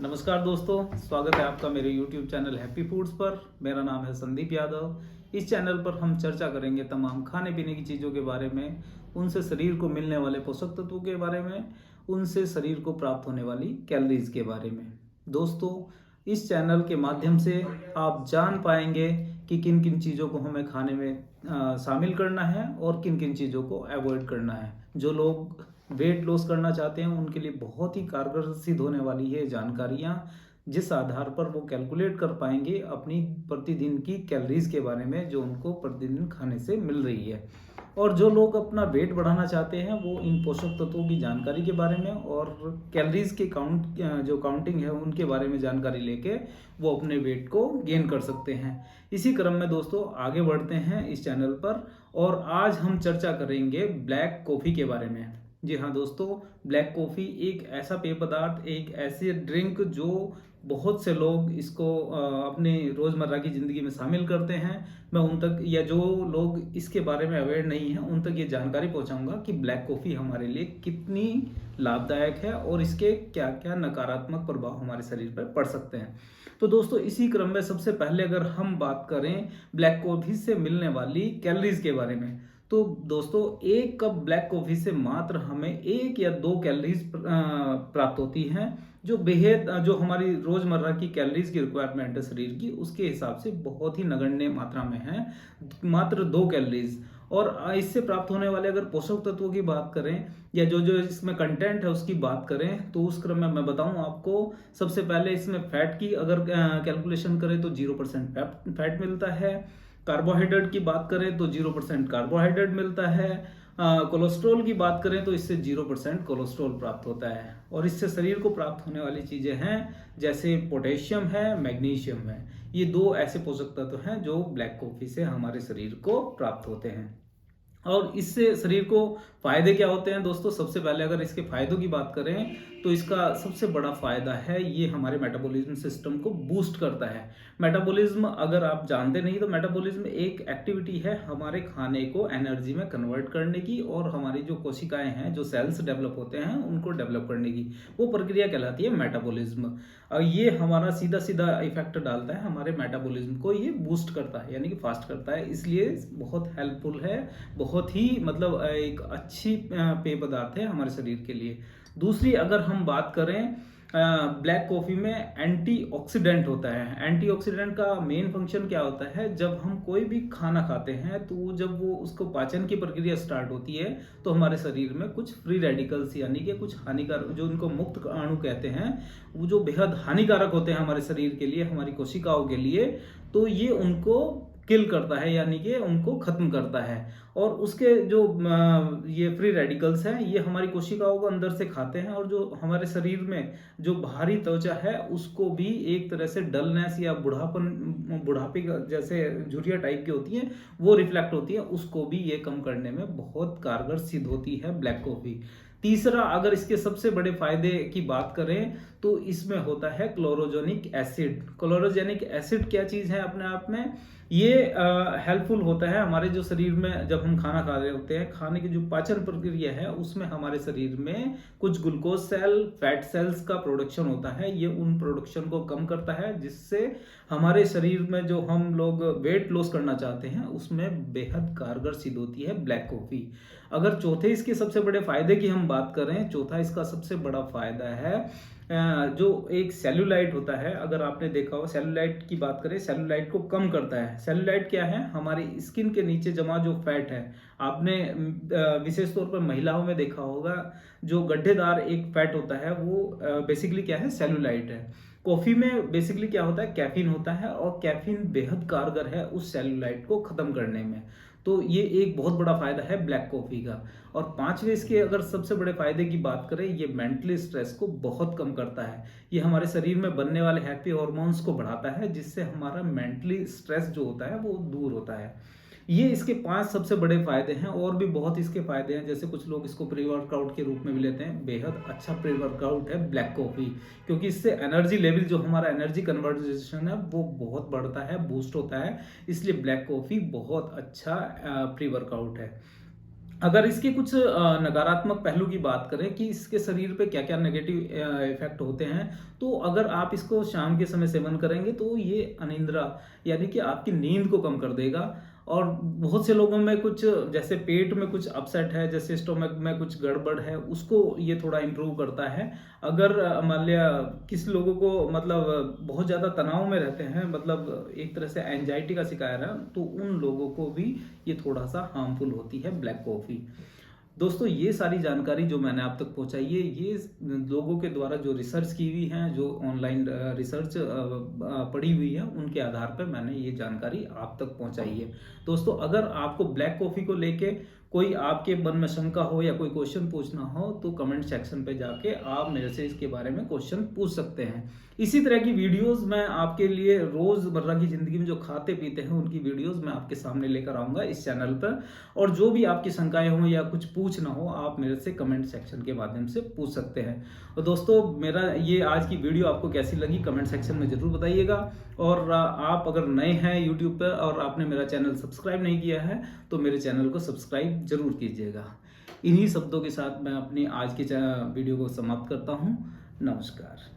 नमस्कार दोस्तों, स्वागत है आपका मेरे YouTube चैनल हैप्पी फूड्स पर। मेरा नाम है संदीप यादव। इस चैनल पर हम चर्चा करेंगे तमाम खाने पीने की चीज़ों के बारे में, उनसे शरीर को मिलने वाले पोषक तत्वों के बारे में, उनसे शरीर को प्राप्त होने वाली कैलोरीज के बारे में। दोस्तों, इस चैनल के माध्यम से आप जान पाएंगे कि किन किन चीज़ों को हमें खाने में शामिल करना है और किन किन चीज़ों को अवॉइड करना है। जो लोग वेट लॉस करना चाहते हैं उनके लिए बहुत ही कारगर सिद्ध होने वाली है जानकारियाँ, जिस आधार पर वो कैलकुलेट कर पाएंगे अपनी प्रतिदिन की कैलोरीज के बारे में जो उनको प्रतिदिन खाने से मिल रही है। और जो लोग अपना वेट बढ़ाना चाहते हैं वो इन पोषक तत्वों की जानकारी के बारे में और कैलोरीज के काउंटिंग है उनके बारे में जानकारी लेके वो अपने वेट को गेन कर सकते हैं। इसी क्रम में दोस्तों आगे बढ़ते हैं इस चैनल पर, और आज हम चर्चा करेंगे ब्लैक कॉफ़ी के बारे में। जी हाँ दोस्तों, ब्लैक कॉफ़ी एक ऐसा पेय पदार्थ, एक ऐसी ड्रिंक जो बहुत से लोग इसको अपने रोज़मर्रा की ज़िंदगी में शामिल करते हैं। मैं उन तक, या जो लोग इसके बारे में अवेयर नहीं हैं, उन तक ये जानकारी पहुंचाऊंगा कि ब्लैक कॉफ़ी हमारे लिए कितनी लाभदायक है और इसके क्या क्या नकारात्मक प्रभाव हमारे शरीर पर पड़ सकते हैं। तो दोस्तों, इसी क्रम में सबसे पहले अगर हम बात करें ब्लैक कॉफ़ी से मिलने वाली कैलोरीज के बारे में, तो दोस्तों एक कप ब्लैक कॉफ़ी से मात्र हमें 1 या 2 कैलोरीज प्राप्त होती हैं, जो बेहद जो हमारी रोज़मर्रा की कैलोरीज की रिक्वायरमेंट है शरीर की, उसके हिसाब से बहुत ही नगण्य मात्रा में है, मात्र 2 कैलोरीज। और इससे प्राप्त होने वाले अगर पोषक तत्वों की बात करें या जो जो इसमें कंटेंट है उसकी बात करें, तो उस क्रम में मैं बताऊं आपको। सबसे पहले इसमें फैट की अगर कैलकुलेशन करें तो 0% फैट मिलता है। कार्बोहाइड्रेट की बात करें तो 0% कार्बोहाइड्रेट मिलता है। कोलेस्ट्रॉल की बात करें तो इससे 0% कोलेस्ट्रॉल प्राप्त होता है। और इससे शरीर को प्राप्त होने वाली चीज़ें हैं जैसे पोटेशियम है, मैग्नीशियम है। ये 2 ऐसे पोषक तत्व हैं जो ब्लैक कॉफ़ी से हमारे शरीर को प्राप्त होते हैं। और इससे शरीर को फायदे क्या होते हैं दोस्तों? सबसे पहले अगर इसके फायदों की बात करें तो इसका सबसे बड़ा फायदा है ये हमारे मेटाबॉलिज्म सिस्टम को बूस्ट करता है। मेटाबॉलिज्म अगर आप जानते नहीं तो मेटाबॉलिज्म एक एक्टिविटी है हमारे खाने को एनर्जी में कन्वर्ट करने की, और हमारी जो कोशिकाएं हैं, जो सेल्स डेवलप होते हैं उनको डेवलप करने की, वो प्रक्रिया कहलाती है मेटाबॉलिज्म। ये हमारा सीधा सीधा इफेक्ट डालता है हमारे मेटाबॉलिज्म को, ये बूस्ट करता है यानी कि फास्ट करता है, इसलिए बहुत हेल्पफुल है, बहुत ही मतलब एक अच्छी पेय पदार्थ है हमारे शरीर के लिए। दूसरी अगर हम बात करें, ब्लैक कॉफ़ी में एंटीऑक्सीडेंट होता है। एंटीऑक्सीडेंट का मेन फंक्शन क्या होता है? जब हम कोई भी खाना खाते हैं तो जब वो उसको पाचन की प्रक्रिया स्टार्ट होती है तो हमारे शरीर में कुछ फ्री रेडिकल्स यानी कि कुछ हानिकारक, जो उनको मुक्त अणु कहते हैं, वो जो बेहद हानिकारक होते हैं हमारे शरीर के लिए, हमारी कोशिकाओं के लिए, तो ये उनको किल करता है यानी कि उनको खत्म करता है। और उसके जो ये फ्री रेडिकल्स हैं ये हमारी कोशिकाओं को अंदर से खाते हैं, और जो हमारे शरीर में जो बाहरी त्वचा है उसको भी एक तरह से डलनेस या बुढ़ापे जैसे झुर्रियाँ टाइप की होती हैं वो रिफ्लेक्ट होती है, उसको भी ये कम करने में बहुत कारगर सिद्ध होती है ब्लैक कॉफ़ी। तीसरा, अगर इसके सबसे बड़े फायदे की बात करें तो इसमें होता है क्लोरोजेनिक एसिड। क्लोरोजेनिक एसिड क्या चीज़ है अपने आप में? ये हेल्पफुल होता है हमारे जो शरीर में, जब हम खाना खा रहे होते हैं, खाने की जो पाचन प्रक्रिया है उसमें हमारे शरीर में कुछ ग्लूकोज सेल, फैट सेल्स का प्रोडक्शन होता है, ये उन प्रोडक्शन को कम करता है, जिससे हमारे शरीर में जो हम लोग वेट लॉस करना चाहते हैं उसमें बेहद कारगर सिद्ध होती है ब्लैक कॉफ़ी। अगर चौथे इसके सबसे बड़े फायदे की हम बात करें, चौथा इसका सबसे बड़ा फायदा है जो एक सेल्यूलाइट होता है। अगर आपने देखा हो, सेल्यूलाइट की बात करें, सेल्यूलाइट को कम करता है। सेल्यूलाइट क्या है? हमारी स्किन के नीचे जमा जो फैट है, आपने विशेष तौर पर महिलाओं में देखा होगा, जो गड्ढेदार एक फैट होता है वो बेसिकली क्या है? सेल्यूलाइट है। कॉफ़ी में बेसिकली क्या होता है? कैफीन होता है, और कैफीन बेहद कारगर है उस सेल्यूलाइट को ख़त्म करने में। तो ये एक बहुत बड़ा फायदा है ब्लैक कॉफ़ी का। और पांचवे इसके अगर सबसे बड़े फायदे की बात करें, ये मेंटली स्ट्रेस को बहुत कम करता है। ये हमारे शरीर में बनने वाले हैप्पी हार्मोन्स को बढ़ाता है, जिससे हमारा मेंटली स्ट्रेस जो होता है वो दूर होता है। ये इसके 5 सबसे बड़े फायदे हैं, और भी बहुत इसके फायदे हैं, जैसे कुछ लोग इसको प्री वर्कआउट के रूप में भी लेते हैं। बेहद अच्छा प्री वर्कआउट है ब्लैक कॉफ़ी, क्योंकि इससे एनर्जी लेवल, जो हमारा एनर्जी कन्वर्जेशन है वो बहुत बढ़ता है, बूस्ट होता है, इसलिए ब्लैक कॉफ़ी बहुत अच्छा प्री वर्कआउट है। अगर इसके कुछ नकारात्मक पहलू की बात करें कि इसके शरीर पे क्या-क्या नेगेटिव इफ़ेक्ट होते हैं, तो अगर आप इसको शाम के समय सेवन करेंगे तो ये अनिद्रा यानी कि आपकी नींद को कम कर देगा। और बहुत से लोगों में कुछ जैसे पेट में कुछ अपसेट है, जैसे स्टोमक में कुछ गड़बड़ है, उसको ये थोड़ा इम्प्रूव करता है। अगर मान लिया किस लोगों को मतलब बहुत ज़्यादा तनाव में रहते हैं, मतलब एक तरह से एंग्जायटी का शिकार है, तो उन लोगों को भी ये थोड़ा-सा हार्मफुल होती है ब्लैक कॉफ़ी। दोस्तों ये सारी जानकारी जो मैंने आप तक पहुंचाई है, ये लोगों के द्वारा जो रिसर्च की हुई है, जो ऑनलाइन रिसर्च पड़ी हुई है, उनके आधार पर मैंने ये जानकारी आप तक पहुंचाई है। दोस्तों अगर आपको ब्लैक कॉफ़ी को लेके कोई आपके मन में शंका हो या कोई क्वेश्चन पूछना हो, तो कमेंट सेक्शन पे जाके आप मेरे से इसके बारे में क्वेश्चन पूछ सकते हैं। इसी तरह की वीडियोस मैं आपके लिए रोज़मर्रा की ज़िंदगी में जो खाते पीते हैं उनकी वीडियोस मैं आपके सामने लेकर आऊँगा इस चैनल पर। और जो भी आपकी शंकाएँ हों या कुछ पूछना हो, आप मेरे से कमेंट सेक्शन के माध्यम से पूछ सकते हैं। और दोस्तों मेरा ये आज की वीडियो आपको कैसी लगी कमेंट सेक्शन में ज़रूर बताइएगा। और आप अगर नए हैं यूट्यूब पर और आपने मेरा चैनल सब्सक्राइब नहीं किया है, तो मेरे चैनल को सब्सक्राइब ज़रूर कीजिएगा। इन्हीं शब्दों के साथ मैं अपनी आज की वीडियो को समाप्त करता हूँ। नमस्कार।